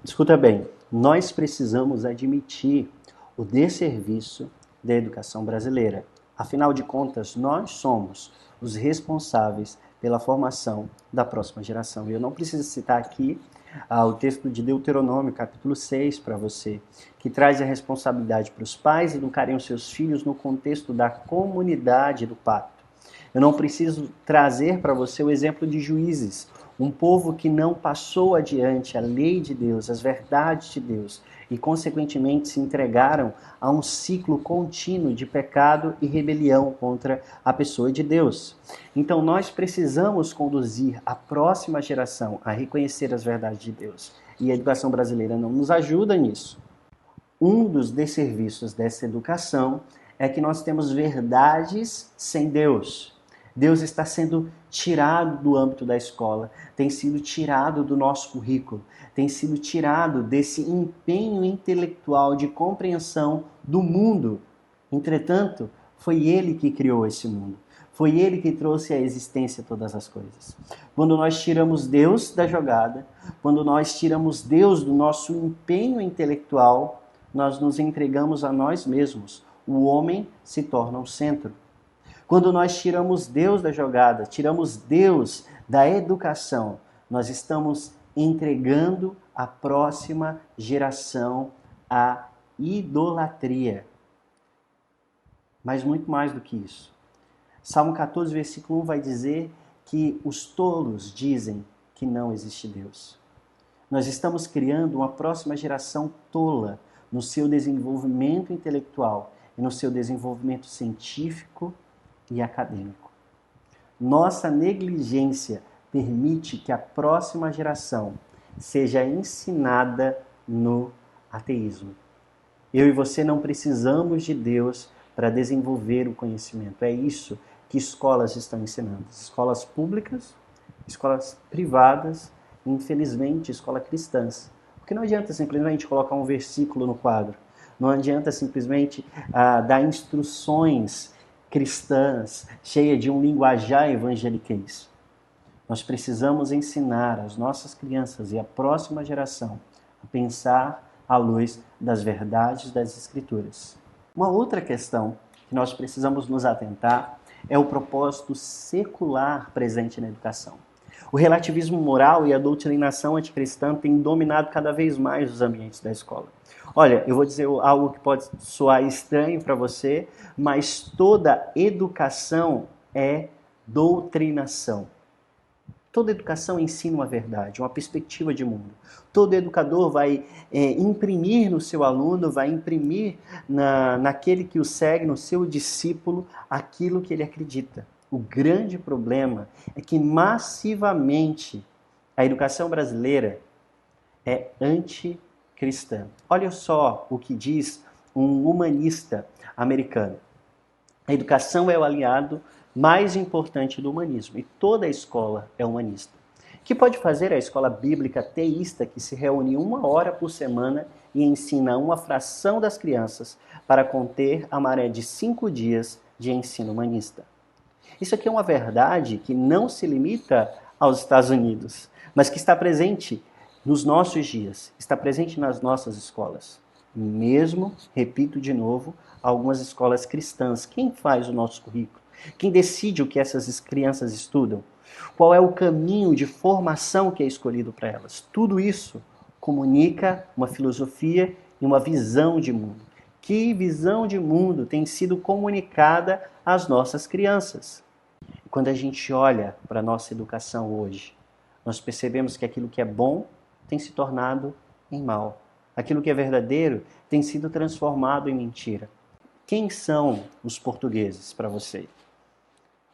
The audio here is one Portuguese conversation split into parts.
Escuta bem, nós precisamos admitir o desserviço da educação brasileira. Afinal de contas, nós somos os responsáveis pela formação da próxima geração. E eu não preciso citar aqui o texto de Deuteronômio, capítulo 6, para você, que traz a responsabilidade para os pais educarem os seus filhos no contexto da comunidade do pacto. Eu não preciso trazer para você o exemplo de Juízes, um povo que não passou adiante a lei de Deus, as verdades de Deus, e consequentemente se entregaram a um ciclo contínuo de pecado e rebelião contra a pessoa de Deus. Então nós precisamos conduzir a próxima geração a reconhecer as verdades de Deus. E a educação brasileira não nos ajuda nisso. Um dos desserviços dessa educação é que nós temos verdades sem Deus. Deus está sendo tirado do âmbito da escola, tem sido tirado do nosso currículo, tem sido tirado desse empenho intelectual de compreensão do mundo. Entretanto, foi Ele que criou esse mundo. Foi Ele que trouxe à existência todas as coisas. Quando nós tiramos Deus da jogada, quando nós tiramos Deus do nosso empenho intelectual, nós nos entregamos a nós mesmos. O homem se torna o centro. Quando nós tiramos Deus da jogada, tiramos Deus da educação, nós estamos entregando a próxima geração à idolatria. Mas muito mais do que isso. Salmo 14, versículo 1 vai dizer que os tolos dizem que não existe Deus. Nós estamos criando uma próxima geração tola no seu desenvolvimento intelectual e no seu desenvolvimento científico e acadêmico. Nossa negligência permite que a próxima geração seja ensinada no ateísmo. Eu e você não precisamos de Deus para desenvolver o conhecimento. É isso que escolas estão ensinando. Escolas públicas, escolas privadas, e, infelizmente, escolas cristãs. Porque não adianta simplesmente colocar um versículo no quadro. Não adianta simplesmente dar instruções cristãs, cheia de um linguajar evangeliquez. Nós precisamos ensinar as nossas crianças e a próxima geração a pensar à luz das verdades das Escrituras. Uma outra questão que nós precisamos nos atentar é o propósito secular presente na educação. O relativismo moral e a doutrinação anticristã têm dominado cada vez mais os ambientes da escola. Olha, eu vou dizer algo que pode soar estranho para você, mas toda educação é doutrinação. Toda educação ensina uma verdade, uma perspectiva de mundo. Todo educador vai imprimir no seu aluno, vai imprimir naquele que o segue, no seu discípulo, aquilo que ele acredita. O grande problema é que massivamente a educação brasileira é anticristã. Olha só o que diz um humanista americano. A educação é o aliado mais importante do humanismo e toda a escola é humanista. O que pode fazer a escola bíblica teísta que se reúne 1 hora por semana e ensina uma fração das crianças para conter a maré de 5 dias de ensino humanista? Isso aqui é uma verdade que não se limita aos Estados Unidos, mas que está presente nos nossos dias, está presente nas nossas escolas. Mesmo, repito de novo, algumas escolas cristãs. Quem faz o nosso currículo? Quem decide o que essas crianças estudam? Qual é o caminho de formação que é escolhido para elas? Tudo isso comunica uma filosofia e uma visão de mundo. Que visão de mundo tem sido comunicada às nossas crianças? Quando a gente olha para a nossa educação hoje, nós percebemos que aquilo que é bom tem se tornado em mal. Aquilo que é verdadeiro tem sido transformado em mentira. Quem são os portugueses para você?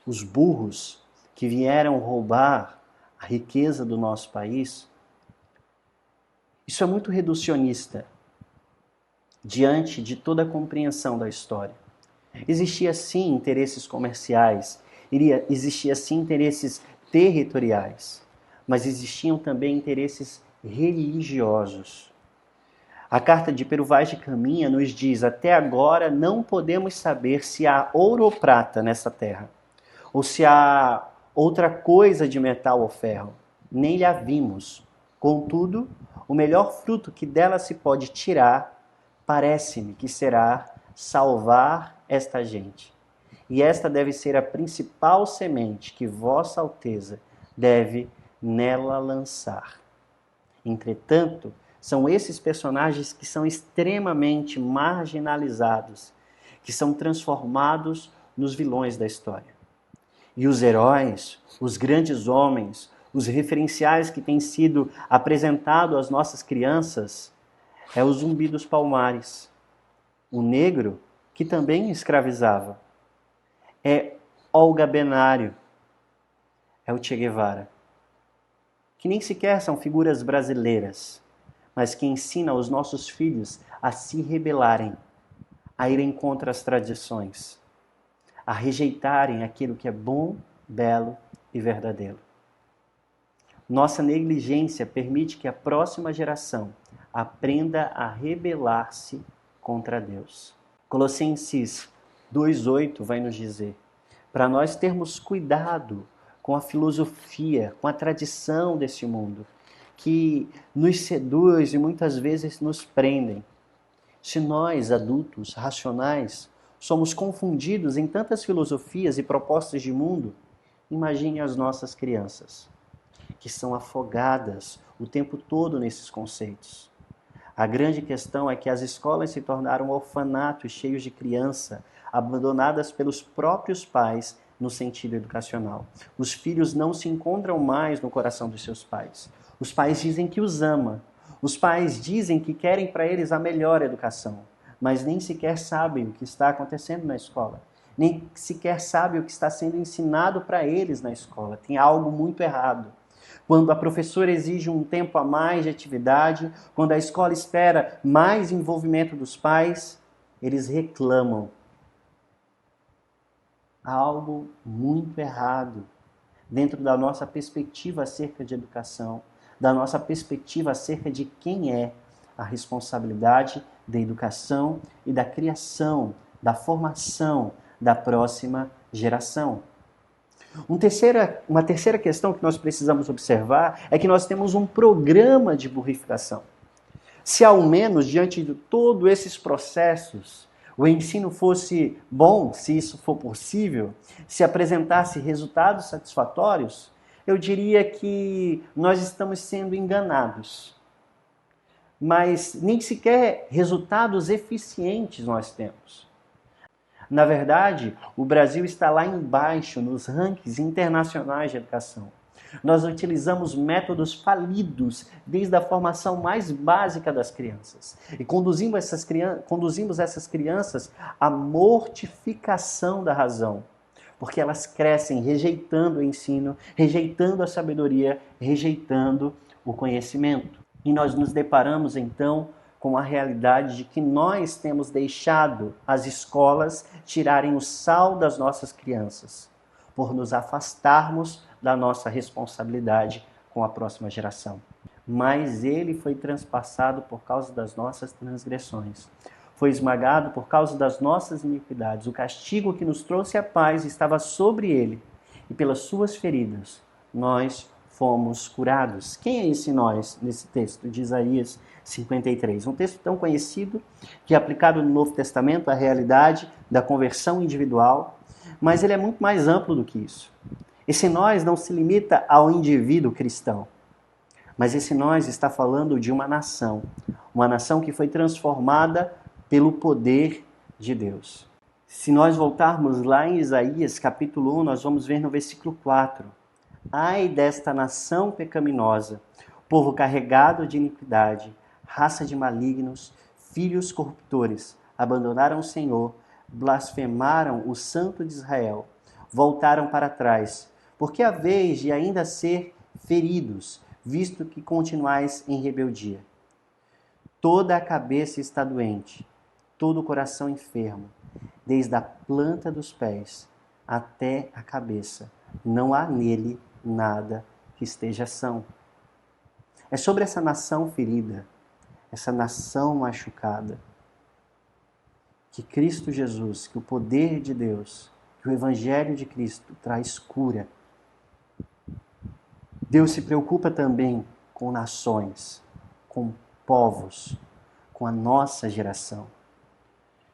Os burros que vieram roubar a riqueza do nosso país? Isso é muito reducionista diante de toda a compreensão da história. Existia sim interesses comerciais, existia sim interesses territoriais, mas existiam também interesses religiosos. A carta de Pero Vaz de Caminha nos diz: até agora não podemos saber se há ouro ou prata nessa terra, ou se há outra coisa de metal ou ferro. Nem lhe a vimos. Contudo, o melhor fruto que dela se pode tirar, parece-me que será salvar esta gente. E esta deve ser a principal semente que Vossa Alteza deve nela lançar. Entretanto, são esses personagens que são extremamente marginalizados, que são transformados nos vilões da história. E os heróis, os grandes homens, os referenciais que têm sido apresentados às nossas crianças, é o Zumbi dos Palmares, o negro que também escravizava, é Olga Benário, é o Che Guevara, que nem sequer são figuras brasileiras, mas que ensina os nossos filhos a se rebelarem, a irem contra as tradições, a rejeitarem aquilo que é bom, belo e verdadeiro. Nossa negligência permite que a próxima geração aprenda a rebelar-se contra Deus. Colossenses 2:8 vai nos dizer, para nós termos cuidado com a filosofia, com a tradição desse mundo, que nos seduz e muitas vezes nos prendem. Se nós, adultos, racionais, somos confundidos em tantas filosofias e propostas de mundo, imagine as nossas crianças, que são afogadas o tempo todo nesses conceitos. A grande questão é que as escolas se tornaram orfanatos cheios de criança, abandonadas pelos próprios pais no sentido educacional. Os filhos não se encontram mais no coração dos seus pais. Os pais dizem que os ama. Os pais dizem que querem para eles a melhor educação, mas nem sequer sabem o que está acontecendo na escola. Nem sequer sabem o que está sendo ensinado para eles na escola. Tem algo muito errado. Quando a professora exige um tempo a mais de atividade, quando a escola espera mais envolvimento dos pais, eles reclamam. Há algo muito errado dentro da nossa perspectiva acerca de educação, da nossa perspectiva acerca de quem é a responsabilidade da educação e da criação, da formação da próxima geração. Uma terceira questão que nós precisamos observar é que nós temos um programa de burrificação. Se ao menos, diante de todos esses processos, o ensino fosse bom, se isso for possível, se apresentasse resultados satisfatórios, eu diria que nós estamos sendo enganados. Mas nem sequer resultados eficientes nós temos. Na verdade, o Brasil está lá embaixo nos rankings internacionais de educação. Nós utilizamos métodos falidos desde a formação mais básica das crianças. E conduzimos essas crianças à mortificação da razão. Porque elas crescem rejeitando o ensino, rejeitando a sabedoria, rejeitando o conhecimento. E nós nos deparamos então com a realidade de que nós temos deixado as escolas tirarem o sal das nossas crianças, por nos afastarmos da nossa responsabilidade com a próxima geração. Mas ele foi transpassado por causa das nossas transgressões. Foi esmagado por causa das nossas iniquidades. O castigo que nos trouxe a paz estava sobre ele, e pelas suas feridas nós fomos curados. Quem é esse nós nesse texto de Isaías 53? Um texto tão conhecido que é aplicado no Novo Testamento à realidade da conversão individual, mas ele é muito mais amplo do que isso. Esse nós não se limita ao indivíduo cristão, mas esse nós está falando de uma nação que foi transformada pelo poder de Deus. Se nós voltarmos lá em Isaías capítulo 1, nós vamos ver no versículo 4. Ai desta nação pecaminosa, povo carregado de iniquidade, raça de malignos, filhos corruptores, abandonaram o Senhor, blasfemaram o Santo de Israel, voltaram para trás, porque a vez de ainda ser feridos, visto que continuais em rebeldia. Toda a cabeça está doente, todo o coração enfermo, desde a planta dos pés até a cabeça. Não há nele nada que esteja são. É sobre essa nação ferida, essa nação machucada, que Cristo Jesus, que o poder de Deus, que o Evangelho de Cristo traz cura. Deus se preocupa também com nações, com povos, com a nossa geração.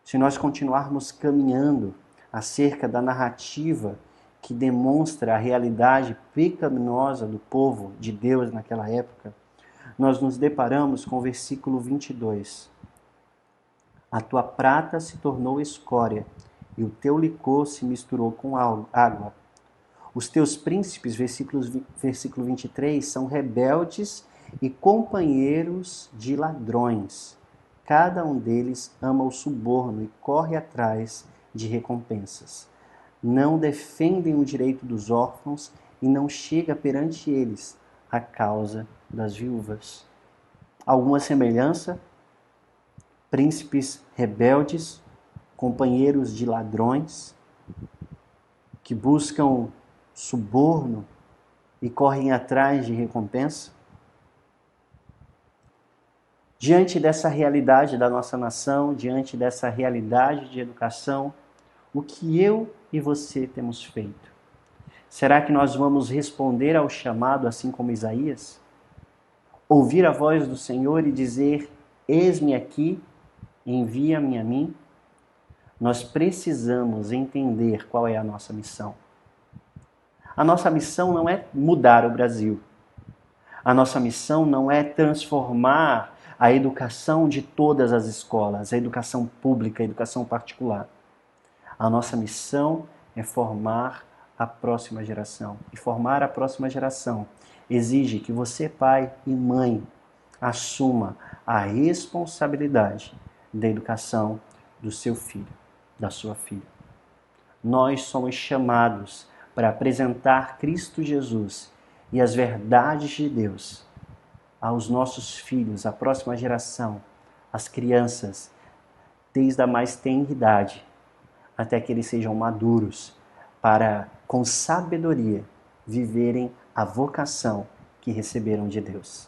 Se nós continuarmos caminhando acerca da narrativa que demonstra a realidade pecaminosa do povo de Deus naquela época, nós nos deparamos com o versículo 22. A tua prata se tornou escória, e o teu licor se misturou com água. Os teus príncipes, versículo 23, são rebeldes e companheiros de ladrões. Cada um deles ama o suborno e corre atrás de recompensas. Não defendem o direito dos órfãos e não chega perante eles a causa das viúvas. Alguma semelhança? Príncipes rebeldes, companheiros de ladrões, que buscam suborno e correm atrás de recompensa? Diante dessa realidade da nossa nação, diante dessa realidade de educação, o que eu e você temos feito? Será que nós vamos responder ao chamado assim como Isaías? Ouvir a voz do Senhor e dizer: eis-me aqui, envia-me a mim? Nós precisamos entender qual é a nossa missão. A nossa missão não é mudar o Brasil. A nossa missão não é transformar a educação de todas as escolas, a educação pública, a educação particular. A nossa missão é formar a próxima geração. E formar a próxima geração exige que você, pai e mãe, assuma a responsabilidade da educação do seu filho, da sua filha. Nós somos chamados para apresentar Cristo Jesus e as verdades de Deus aos nossos filhos, à próxima geração, às crianças, desde a mais tenra idade, até que eles sejam maduros, para, com sabedoria, viverem a vocação que receberam de Deus.